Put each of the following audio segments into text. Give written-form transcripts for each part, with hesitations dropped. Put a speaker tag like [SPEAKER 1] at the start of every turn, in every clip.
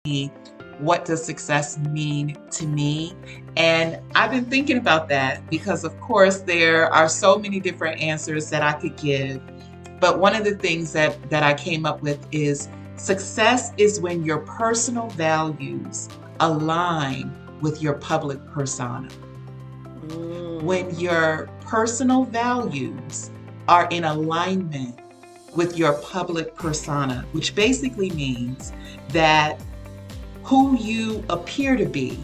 [SPEAKER 1] me, what does success mean to me? And I've been thinking about that because, of course, there are so many different answers that I could give. But one of the things that I came up with is success is when your personal values align with your public persona. When
[SPEAKER 2] Mm.
[SPEAKER 1] your personal values are in alignment with your public persona, which basically means that who you appear to be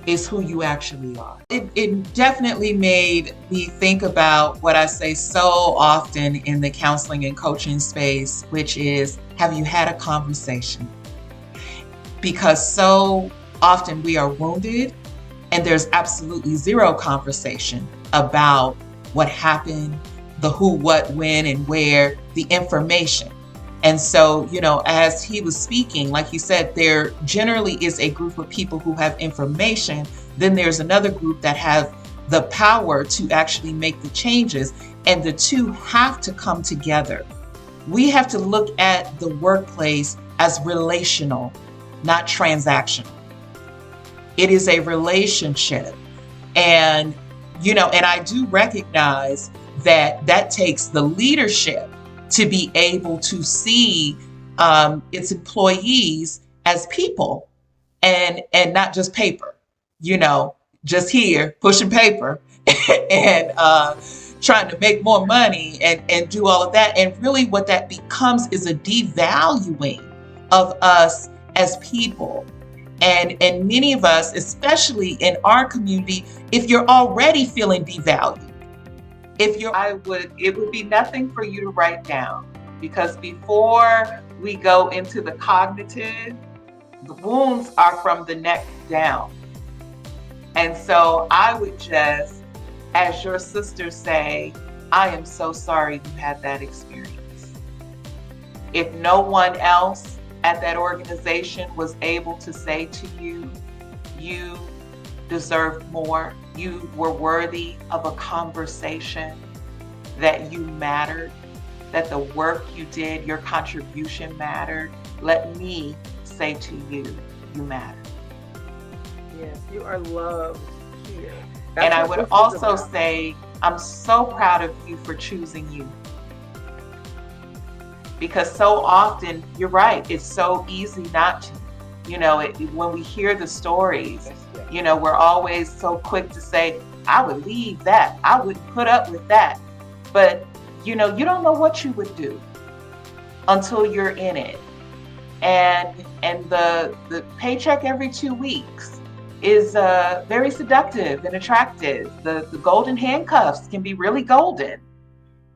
[SPEAKER 1] is who you actually are. It definitely made me think about what I say so often in the counseling and coaching space, which is, have you had a conversation? Because so often we are wounded and there's absolutely zero conversation about what happened, the who, what, when, and where, the information. And so, as he was speaking, like you said, there generally is a group of people who have information. Then there's another group that have the power to actually make the changes, and the two have to come together. We have to look at the workplace as relational, not transactional. It is a relationship. And, and I do recognize that that takes the leadership to be able to see its employees as people and not just paper, just here pushing paper and trying to make more money and do all of that. And really what that becomes is a devaluing of us as people. And many of us, especially in our community, if you're already feeling devalued, it would be nothing for you to write down, because before we go into the cognitive, the wounds are from the neck down. And so I would just, as your sister, say, I am so sorry you had that experience. If no one else at that organization was able to say to you, you deserved more, you were worthy of a conversation, that you mattered, that the work you did, your contribution mattered, let me say to you, you matter.
[SPEAKER 2] Yes, you are loved here.
[SPEAKER 1] And
[SPEAKER 2] That's
[SPEAKER 1] I
[SPEAKER 2] what
[SPEAKER 1] would
[SPEAKER 2] this is
[SPEAKER 1] also
[SPEAKER 2] about.
[SPEAKER 1] say, I'm so proud of you for choosing you. Because so often, you're right, it's so easy not to. When we hear the stories, we're always so quick to say, I would leave that. I wouldn't put up with that. But, you don't know what you would do until you're in it. And the paycheck every 2 weeks is very seductive and attractive. The golden handcuffs can be really golden.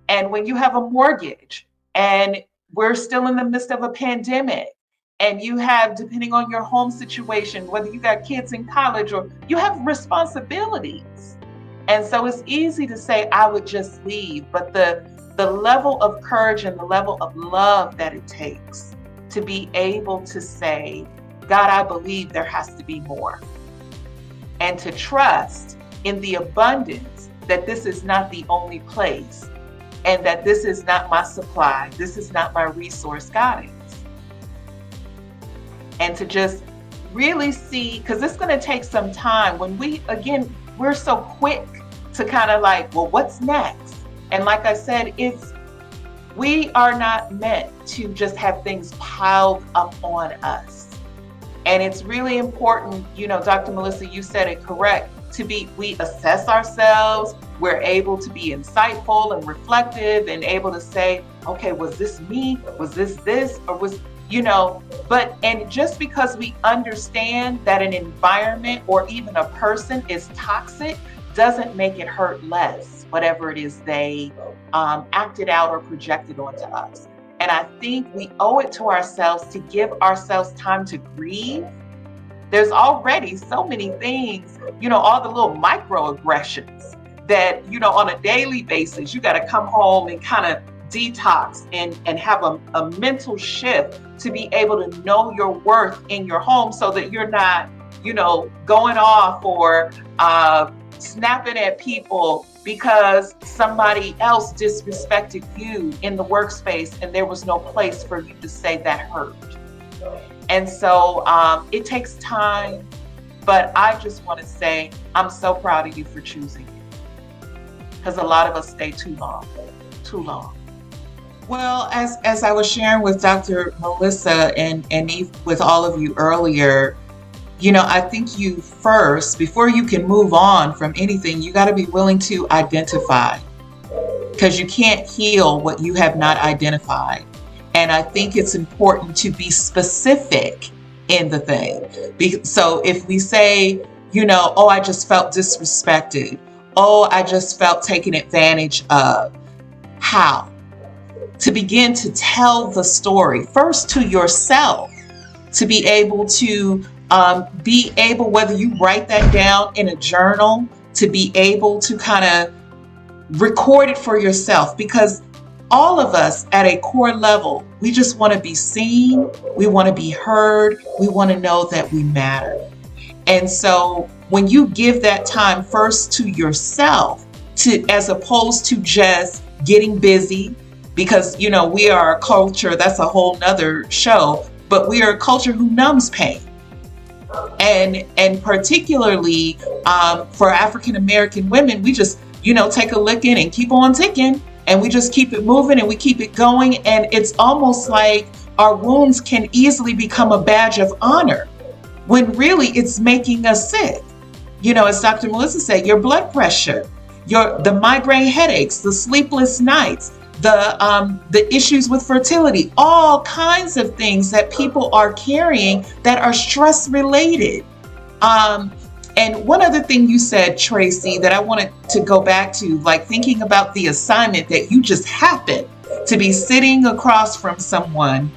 [SPEAKER 1] And when you have a mortgage and we're still in the midst of a pandemic, and you have, depending on your home situation, whether you got kids in college or you have responsibilities. And so it's easy to say, I would just leave. But the level of courage and the level of love that it takes to be able to say, God, I believe there has to be more. And to trust in the abundance that this is not the only place, and that this is not my supply, this is not my resource, God is. And to just really see, because it's going to take some time. When we're so quick to kind of like, well, what's next? And like I said, we are not meant to just have things piled up on us. And it's really important, Dr. Melissa, you said it correct, we assess ourselves, we're able to be insightful and reflective and able to say, okay, was this me? Was this, or was, and just because we understand that an environment or even a person is toxic doesn't make it hurt less, whatever it is they acted out or projected onto us. And I think we owe it to ourselves to give ourselves time to grieve. There's already so many things, all the little microaggressions that, on a daily basis, you got to come home and kind of detox and have a mental shift to be able to know your worth in your home, so that you're not, going off or snapping at people because somebody else disrespected you in the workspace and there was no place for you to say that hurt. And so it takes time, but I just want to say I'm so proud of you for choosing it, because a lot of us stay too long, too long. Well, as I was sharing with Dr. Melissa and with all of you earlier, I think you first, before you can move on from anything, you got to be willing to identify, because you can't heal what you have not identified. And I think it's important to be specific in the thing. So if we say, oh, I just felt disrespected. Oh, I just felt taken advantage of. How? To begin to tell the story first to yourself, to be able to whether you write that down in a journal, to be able to kind of record it for yourself, because all of us at a core level, we just want to be seen, we want to be heard, we want to know that we matter. And so when you give that time first to yourself, as opposed to just getting busy, because we are a culture, that's a whole nother show, but we are a culture who numbs pain. And particularly for African American women, we just take a licking and keep on ticking, and we just keep it moving and we keep it going. And it's almost like our wounds can easily become a badge of honor, when really it's making us sick. As Dr. Melissa said, your blood pressure, the migraine headaches, the sleepless nights, the issues with fertility, all kinds of things that people are carrying that are stress related. And one other thing you said, Tracy, that I wanted to go back to, like thinking about the assignment that you just happened to be sitting across from someone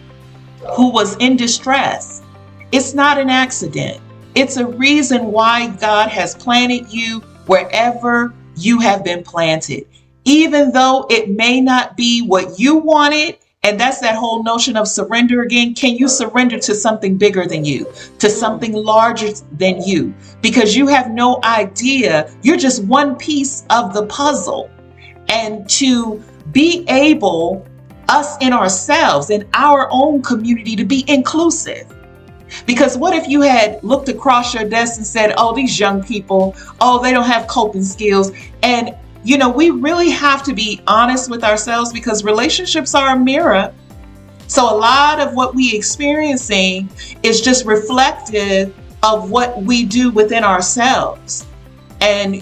[SPEAKER 1] who was in distress. It's not an accident. It's a reason why God has planted you wherever you have been planted. Even though it may not be what you wanted, and that's that whole notion of surrender again. Can you surrender to something bigger than you, to something larger than you? Because you have no idea, you're just one piece of the puzzle. And to be able, us in ourselves, in our own community, to be inclusive. Because what if you had looked across your desk and said, oh, these young people, oh, they don't have coping skills. And we really have to be honest with ourselves, because relationships are a mirror. So a lot of what we experiencing is just reflective of what we do within ourselves. And,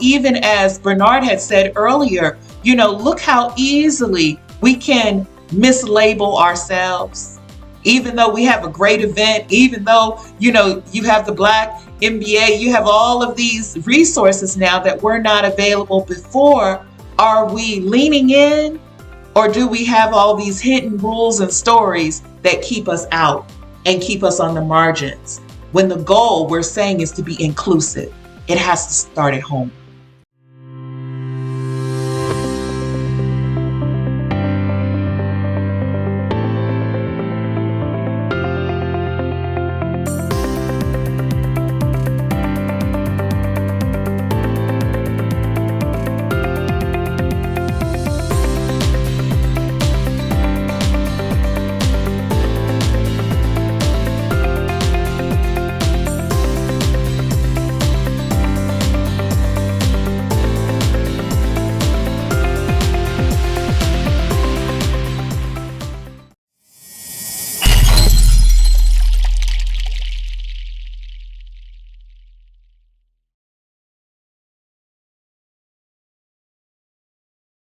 [SPEAKER 1] even as Bernard had said earlier, look how easily we can mislabel ourselves. Even though we have a great event, even though, you have the Black MBA, you have all of these resources now that were not available before. Are we leaning in, or do we have all these hidden rules and stories that keep us out and keep us on the margins? When the goal, we're saying, is to be inclusive. It has to start at home.